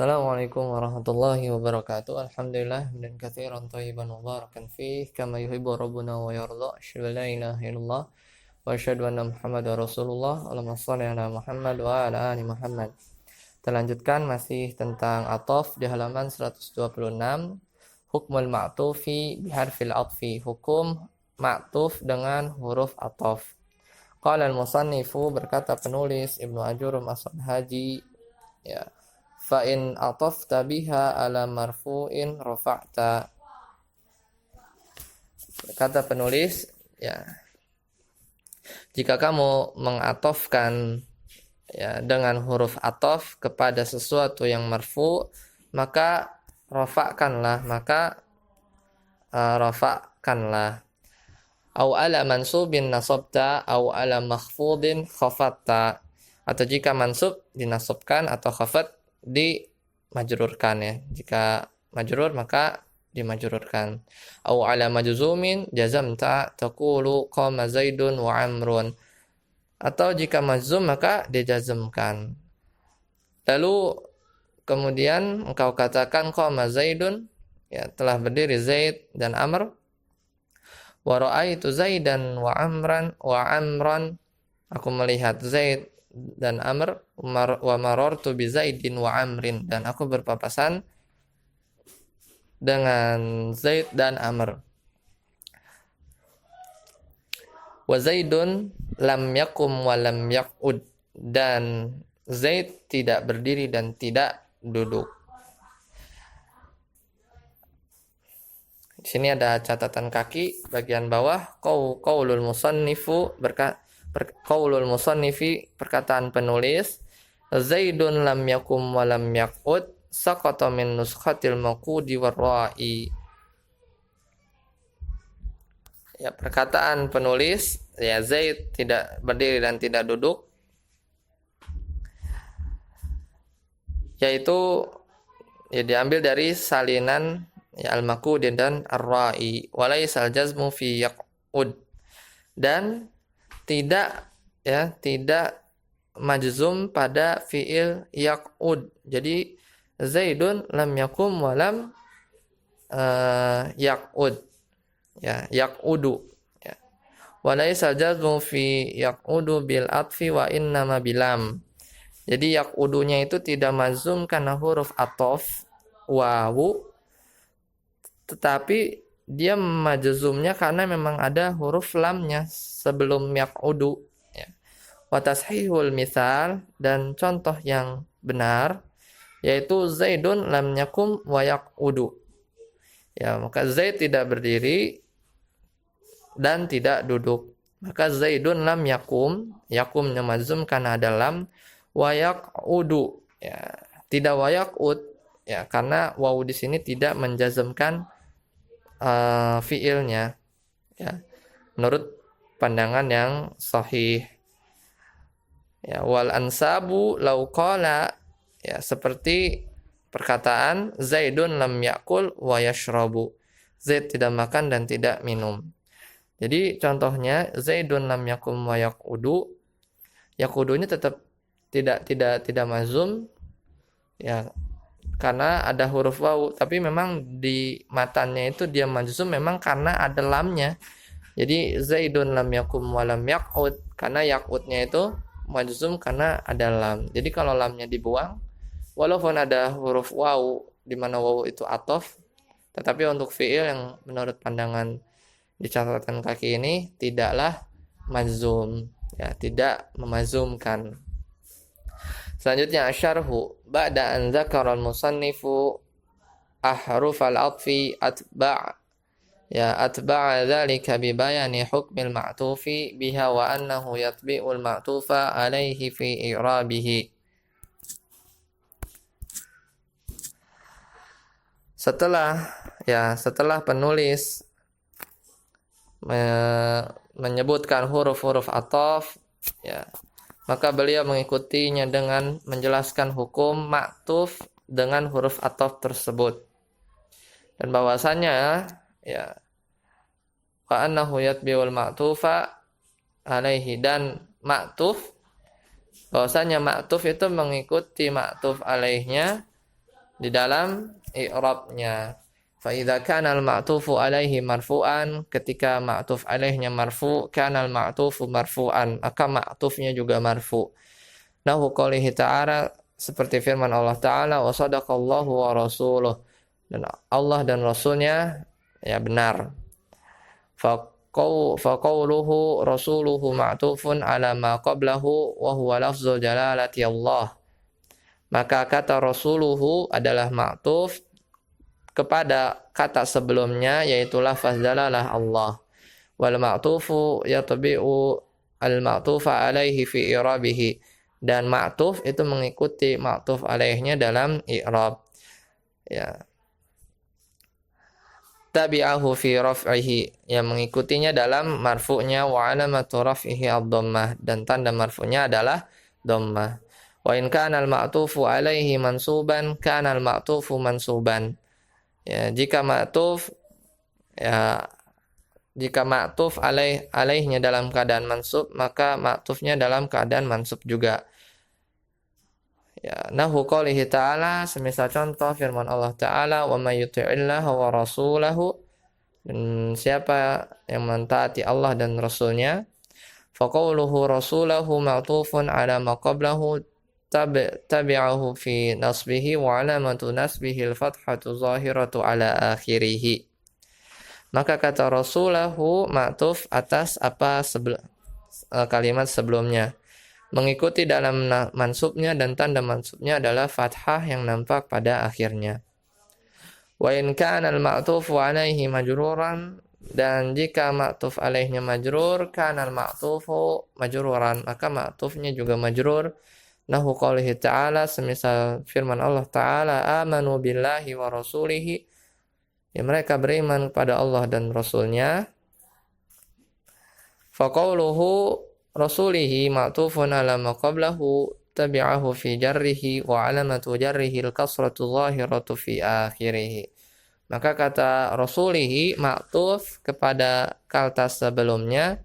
Assalamualaikum warahmatullahi wabarakatuh. Alhamdulillah dan katsiran thayyiban mubarakan fih kama yuhibbu rabbuna wa yarda. Asyhadu an la ilaha illallah wa asyhadu anna Muhammadar Rasulullah. Allahumma shalli ala Muhammad wa ala ali Muhammad. Kita lanjutkan masih tentang ataf di halaman 126. Hukmul ma'tufi biharfil atfi. Hukum ma'tuf dengan huruf ataf. Qala al-musannifu, berkata penulis Ibnu Ajurum As-Sanhaji, ya, fa in atafta biha ala marfu'in rafa'ta. Kata penulis, ya, jika kamu mengatofkan, ya, dengan huruf atof kepada sesuatu yang marfu, maka rafa'kanlah, rafa'kanlah. Au ala mansubin nasabta au ala makhfudin khafatta. Atau jika mansub dinasabkan atau khafat dimajrurkan, ya. Jika majrur maka dimajrurkan. Au ala majzumin jazamta taqulu qama zaidun wa amrun. Atau jika majzum maka dijazmkan. Lalu kemudian engkau katakan qama zaidun, ya, telah berdiri Zaid dan Amr. Wa ra'aitu Zaidan wa amran, aku melihat Zaid dan Amr. Wa marartu bi Zaidin wa Amrin, dan aku berpapasan dengan Zaid dan Amr. Wa Zaidun lam yakum wa lam yaq'ud, dan Zaid tidak berdiri dan tidak duduk. Di sini ada catatan kaki bagian bawah. Qaulul musannifu, qaulul musannifi, perkataan penulis, Zaidun lam yakum wa lam yaq'ud saqata min nuskhatil maqudi warra'i. Ya, perkataan penulis, ya, Zaid tidak berdiri dan tidak duduk, yaitu, ya, diambil dari salinan, ya, al-maqud dan ar-ra'i. Walaisal jazmu fi yaq'ud, dan tidak, ya, tidak majzum pada fiil yaq'ud. Jadi Zaidun lam yakum wa lam yaq'ud, ya, yaq'udu, ya. Walaisal jazmu fi yaq'udu bil atfi wa innama bilam. Jadi yaq'udunya itu tidak mazum karena huruf ataf wawu, tetapi dia majzumnya karena memang ada huruf lamnya sebelum yaq'udu, ya. Wa tashihul misal, dan contoh yang benar yaitu Zaidun lam yakum wa yaq'udu, ya, maka Zaid tidak berdiri dan tidak duduk. Maka Zaidun lam yakum, yakumnya majzum karena ada lam, wa yaq'udu, ya, tidak wa yaq'ud, ya, karena wawu di sini tidak menjazmkan fiilnya, ya, menurut pandangan yang sahih. Ya, wal ansabu lau qala, ya, seperti perkataan Zaidun lam yakul wa yashrabu, Zaid tidak makan dan tidak minum. Jadi contohnya Zaidun lam yakum wa yaqudu, yaqudunya tetap tidak mazum, ya, karena ada huruf wawu, tapi memang di matanya itu dia majzum memang karena ada lamnya. Jadi Zaidun lam yakum wa lam yaq'ud, karena yaq'udnya itu majzum karena ada lam. Jadi kalau lamnya dibuang, walaupun ada huruf wawu di mana wawu itu ataf, tetapi untuk fiil yang menurut pandangan di catatan kaki ini tidaklah majzum, ya, tidak memazumkan. Selanjutnya asyarhu, ba'da an dzakara al-musannifu ahrufal atfi atba'a dzalika bi bayani hukmil ma'tufi biha wa annahu yatbi'ul ma'tufa alaihi fi i'rabihi. Setelah penulis menyebutkan huruf-huruf ataf, ya, maka beliau mengikutinya dengan menjelaskan hukum ma'tuf dengan huruf ataf tersebut, dan bahwasanya, ya, wa annahu yatbi'ul ma'tufa alaihi, dan ma'tuf, bahwasanya ma'tuf itu mengikuti ma'tuf alaihnya di dalam i'rabnya. Fa idza kana al-ma'tufu alaihi marfu'an, ketika ma'tuf alaihnya marfu, kana al-ma'tufu marfu'an, maka ma'tufnya juga marfu. Nahu qoulihi ta'ala, seperti firman Allah Ta'ala, wa sadaqallahu wa rasuluh, dan Allah dan Rasulnya ya benar. Faqauluhu rasuluhu ma'tufun ala ma qablahu wa huwa lafzul jalalati Allah. Maka kata rasuluhu adalah ma'tuf kepada kata sebelumnya, yaitu lafaz dalalah Allah. Wal ma'tufu yatbi'u al ma'tufa alaihi fi i'rabihi, dan ma'tuf itu mengikuti ma'tuf alaihnya dalam i'rab. Ya. Tabi'ahu fi raf'ihi, yang mengikutinya dalam marfu'nya, wa alamatu raf'ihi ad-dhammah, dan tanda marfu'nya adalah dhammah. Wa in kana al-ma'tufu alaihi mansuban kana al-ma'tufu mansuban. Ya, jika ma'tuf alaihnya dalam keadaan mansub, maka ma'tufnya dalam keadaan mansub juga. Ya, nahu qoulihi ta'ala, semisal contoh firman Allah Ta'ala, wa may yuti'illaha wa rasulahu, dan siapa yang mentaati Allah dan Rasulnya, fa qawluhu rasulahu ma'tufun ala ma qablahu tabi'ahu fi nasbihi wa alamatu nasbihi al-fathatu zahiratu ala akhirih. Maka kata rasulahu ma'tuf atas apa kalimat sebelumnya, mengikuti dalam mansubnya, dan tanda mansubnya adalah fathah yang nampak pada akhirnya. Wa in kana al-ma'tufu alaihi majruran, dan jika ma'tuf alaihnya majrur, kana al-ma'tufu majruran, maka ma'tufnya juga majrur. Nahu qoulihi ta'ala, semisal firman Allah Ta'ala, amanu billahi wa rasulihi, ya mereka beriman kepada Allah dan Rasulnya. Fa qawluhu rasulihi ma'tufun ala ma qablahu tabi'ahu fi jarrihi wa alamatu jarrihi al-kasratu zahiratu fi akhirih. Maka kata rasulihi ma'tuf kepada kata sebelumnya,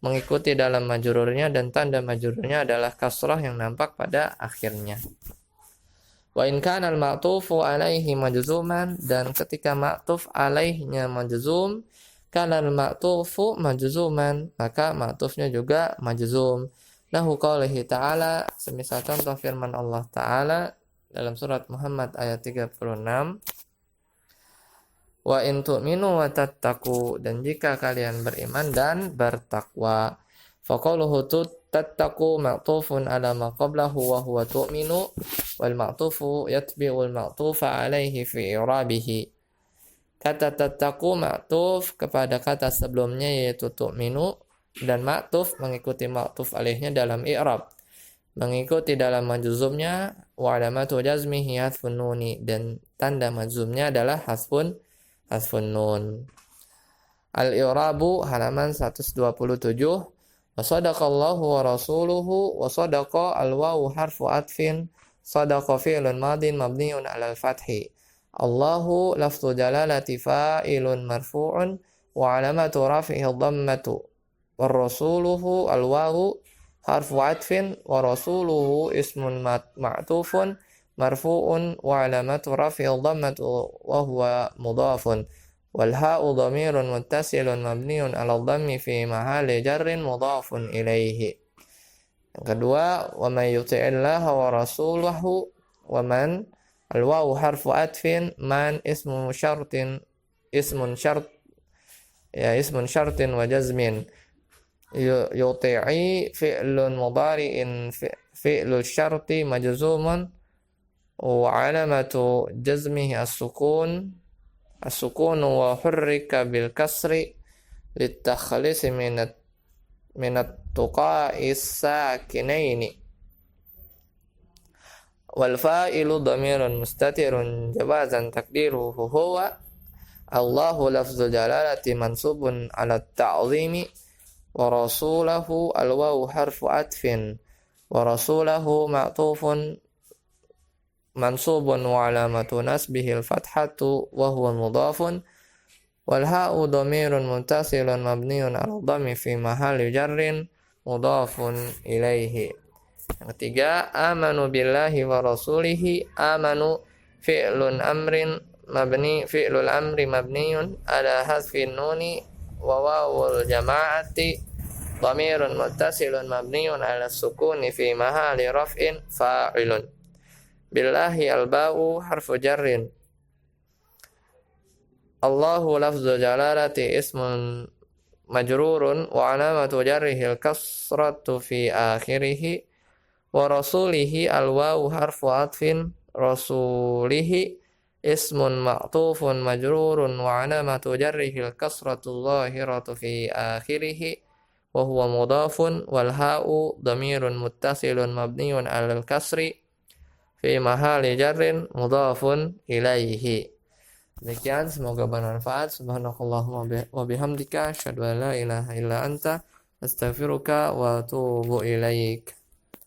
mengikuti dalam majrurnya, dan tanda majrurnya adalah kasrah yang nampak pada akhirnya. Wa in kana al-ma'tufu alaihi majzuman, dan ketika ma'tuf alaihnya majzum, kana al-ma'tufu majzuman, maka ma'tufnya juga majzum. Nahu qoulihi ta'ala, semisal contoh firman Allah Ta'ala dalam surat Muhammad ayat 36, wa in tu'minu wa tattaqu, dan jika kalian beriman dan bertakwa. Fa qawluhu tattaqu ma'tufun ala ma qablahu wa huwa tu'minu, wal ma'tufu yatbi'ul ma'tufa alaihi fi i'rabihi. Kata tattaqu ma'tuf kepada kata sebelumnya, yaitu tu'minu, dan ma'tuf mengikuti ma'tuf alaihnya dalam i'rab, mengikuti dalam majzumnya, wa alamatu jazmihi hadfun nuni, dan tanda majzumnya adalah hasfun nun. Al-i'rabu halaman 127. Wa sadaqallahu wa rasuluhu, wa sadaqa al-wawu harfu atfin, sadaqa fi'lun madin mabniun 'alal fathi. Allahu lafzu jalalati fa'ilun marfu'un wa 'alamatu raf'ihi dhammatu. Wa rasuluhu al-wawu harfu atfin, wa rasuluhu ismun ma'tufun marfu'un wa 'alamatu raf'ihi dhammatu wa huwa mudhafun. Wal ha'u dhamirun muttasilun mabniun 'ala dhammi fi mahalli jarrin mudhafun ilaihi. Yang kedua, wa may yuti'illaha wa rasulahu, wa man al-wawu harfu atfin, man ismun syartin wa jazmin. Yuti'i fi'lun mudhari'in fi'lul syarti majzumun wa 'alamatu jazmihi as-sukun wa hurrika bil kasri litakhlisi minat tuqa'is sakinaini. Wal fa'ilu dhamirun mustatirun jawazan takdiruhu huwa Allahu lafzu jalalati mansubun 'ala ta'zimi, wa rasulahu al-wawu harfu atfin, wa rasulahu ma'tufun mansubun wa alamatu nasbihi al-fathatu wa huwa mudhafun, wal ha'u dhamirun muttasilun mabniun 'ala dhammi fi mahalli jarrin mudhafun ilaihi. Yang ketiga, amanu billahi wa rasulihi. Amanu fi'lul amri mabniyun ala hadfin nuni wa wawul jama'ati dhamirun muttasilun mabniyun ala sukuni fi mahali raf'in fa'ilun. Billahi al-ba'u harfu jarrin. Allahu lafzu jalalati ismun majrurun wa alamatu jarrihi al-kasratu fi akhirih wa rasulihi al-wawu harfu atfin rasulihi ismun ma'tufun majrurun wa alamatu jarrihi al-kasratu dhahiratu fi akhirih wa huwa mudafun wal ha'u dhamirun muttasilun mabniyun 'alal kasri fi mahali jarrin mudafun ilaihi. Demikian, semoga bermanfaat. Subhanakallahumma wa bihamdika asyhadu an la ilaha illa anta astaghfiruka wa atubu ilaik.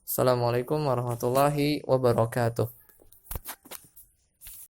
Assalamualaikum warahmatullahi wabarakatuh.